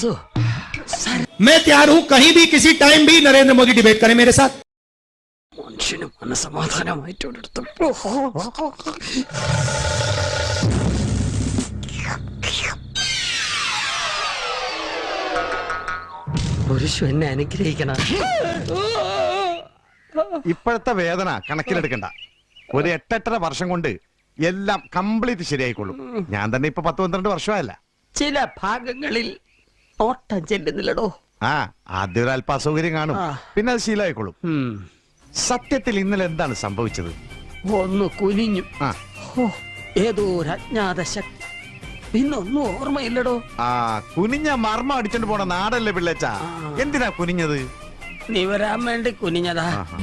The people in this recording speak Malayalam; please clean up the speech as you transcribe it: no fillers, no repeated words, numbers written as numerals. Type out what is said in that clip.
വാസു मैं तैयार हूं कहीं भी किसी टाइम भी नरेंद्र मोदी डिबेट करें मेरे साथ. മനുഷ്യന് മനസമാധാനമായിട്ടെടുത്തു. പുരുഷു എന്നെ അനുഗ്രഹിക്കണം. ഇപ്പോഴത്തെ വേദന കണക്കിലെടുക്കണ്ട. ഒരു 8-8.5 വർഷം കൊണ്ട് എല്ലാം കംപ്ലീറ്റ് ശരിയായിക്കൊള്ളും. ഞാൻ തന്നെ ഇപ്പൊ 10-12 വർഷമായല്ല. ചില ഭാഗങ്ങളിൽ ഓട്ടം ചെല്ലുന്നില്ലടോ. ആ ആദ്യം ഒരു അല്പ അസൗകര്യം കാണും, പിന്നെ അത് ശീലമായിക്കൊള്ളും. സത്യത്തിൽ ഇന്നലെ എന്താണ് സംഭവിച്ചത്? ഒന്ന് കുനിഞ്ഞു. ആ ഏതോ ഒരു അജ്ഞാത ശക്തി. പിന്നൊന്നും ഓർമ്മയില്ലടോ. ആ കുനിഞ്ഞ മർമ്മം അടിച്ചോണ്ട് പോണ നാടല്ലേ പിള്ളേച്ചാ. എന്തിനാ കുനിഞ്ഞത്? നീ വരാൻ വേണ്ടി കുനിഞ്ഞതാ. ആഹാ.